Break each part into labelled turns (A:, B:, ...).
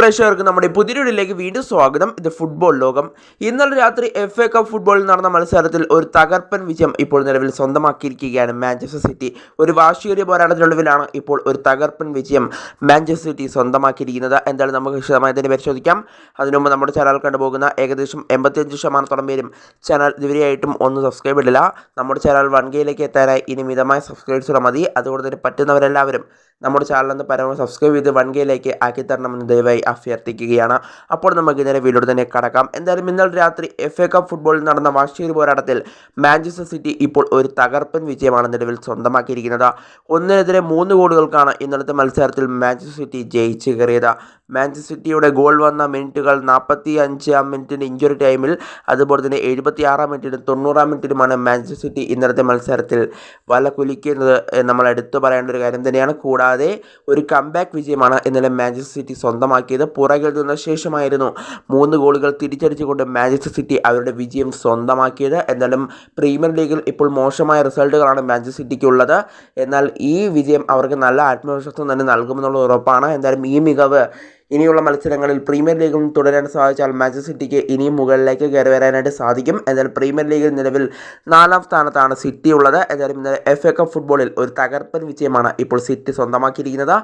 A: പ്രേക്ഷകർക്ക് നമ്മുടെ പുതിയൊരു വീഡിയോയിലേക്ക് വീണ്ടും സ്വാഗതം. ഇത് ഫുട്ബോൾ ലോകം. ഇന്നലെ രാത്രി FA കപ്പ് ഫുട്ബോളിൽ നടന്ന മത്സരത്തിൽ ഒരു തകർപ്പൻ വിജയം ഇപ്പോൾ നിലവിൽ സ്വന്തമാക്കിയിരിക്കുകയാണ് മാഞ്ചസ്റ്റർ സിറ്റി. ഒരു വാശിയേറിയ പോരാട്ടത്തിനൊടുവിലാണ് ഇപ്പോൾ ഒരു തകർപ്പൻ വിജയം മാഞ്ചസ്റ്റർ സിറ്റി സ്വന്തമാക്കിയിരിക്കുന്നത്. എന്തായാലും നമുക്ക് വിശദമായി തന്നെ പരിശോധിക്കാം. അതിനുമുമ്പ് നമ്മുടെ ചാനൽ കണ്ടുപോകുന്ന ഏകദേശം 85% പേരും ചാനൽ ഇതുവരെയായിട്ടും ഒന്ന് സബ്സ്ക്രൈബ് ഇടില്ല. നമ്മുടെ ചാനൽ 1K എത്താനായി ഇനി മിതമായ സബ്സ്ക്രൈബേഴ്സുകൾ മതി. അതുകൊണ്ട് തന്നെ പറ്റുന്നവരെല്ലാവരും നമ്മുടെ ചാനലിൽ പരമാവധി സബ്സ്ക്രൈബ് ചെയ്ത് 1K ആക്കി തരണമെന്ന് ദയവായി അഭ്യർത്ഥിക്കുകയാണ്. അപ്പോൾ നമുക്ക് ഇതിനെ വീഡിയോയിൽ തന്നെ കടക്കാം. എന്തായാലും ഇന്നലെ രാത്രി FA കപ്പ് ഫുട്ബോളിൽ നടന്ന വാശിയേറിയ പോരാട്ടത്തിൽ മാഞ്ചസ്റ്റർ സിറ്റി ഇപ്പോൾ ഒരു തകർപ്പൻ വിജയമാണ് നിലവിൽ സ്വന്തമാക്കിയിരിക്കുന്നത്. 1-3 ഗോളുകൾക്കാണ് ഇന്നലത്തെ മത്സരത്തിൽ മാഞ്ചസ്റ്റർ സിറ്റി ജയിച്ചു കയറിയത്. മാഞ്ചസ്റ്റർ സിറ്റിയുടെ ഗോൾ വന്ന മിനിറ്റുകൾ 45-ാം മിനിറ്റിന് ഇഞ്ചുറി ടൈമിൽ, അതുപോലെ തന്നെ 76-ാം മിനിറ്റിനും 90-ാം മിനിറ്റിനുമാണ് മാഞ്ചസ്റ്റർ സിറ്റി ഇന്നലത്തെ മത്സരത്തിൽ വല കുലിക്കുന്നത് നമ്മൾ എടുത്തു പറയേണ്ട ഒരു കാര്യം തന്നെയാണ്. കൂടാതെ ഒരു കംബാക്ക് വിജയമാണ് ഇന്നലെ മാഞ്ചസ്റ്റർ സിറ്റി സ്വന്തമാക്കിയത്. പുറകിൽ നിന്ന ശേഷമായിരുന്നു 3 ഗോളുകൾ തിരിച്ചടിച്ചുകൊണ്ട് മാഞ്ചസ്റ്റർ സിറ്റി അവരുടെ വിജയം സ്വന്തമാക്കിയത്. എന്നാലും പ്രീമിയർ ലീഗിൽ ഇപ്പോൾ മോശമായ റിസൾട്ടുകളാണ് മാഞ്ചസ്റ്റർ സിറ്റിക്ക് ഉള്ളത്. എന്നാൽ ഈ വിജയം അവർക്ക് നല്ല ആത്മവിശ്വാസം തന്നെ നൽകുമെന്നുള്ള ഉറപ്പാണ്. എന്തായാലും ഈ മികവ് ഇനിയുള്ള മത്സരങ്ങളിൽ പ്രീമിയർ ലീഗിൽ തുടരാൻ സാധിച്ചാൽ മാഞ്ചസ്റ്റർ സിറ്റിക്ക് ഇനിയും മുകളിലേക്ക് കയറി വരാനായിട്ട് സാധിക്കും. എന്നാൽ പ്രീമിയർ ലീഗിൽ നിലവിൽ 4-ാം സ്ഥാനത്താണ് സിറ്റി ഉള്ളത്. എന്തായാലും ഇന്നലെ FA കപ്പ് ഫുട്ബോളിൽ ഒരു തകർപ്പൻ വിജയമാണ് ഇപ്പോൾ സിറ്റി സ്വന്തമാക്കിയിരിക്കുന്നത്.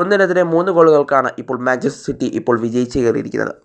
A: 1-3 ഗോളുകൾക്കാണ് ഇപ്പോൾ മാഞ്ചസ്റ്റർ സിറ്റി ഇപ്പോൾ വിജയിച്ച് കയറിയിരിക്കുന്നത്.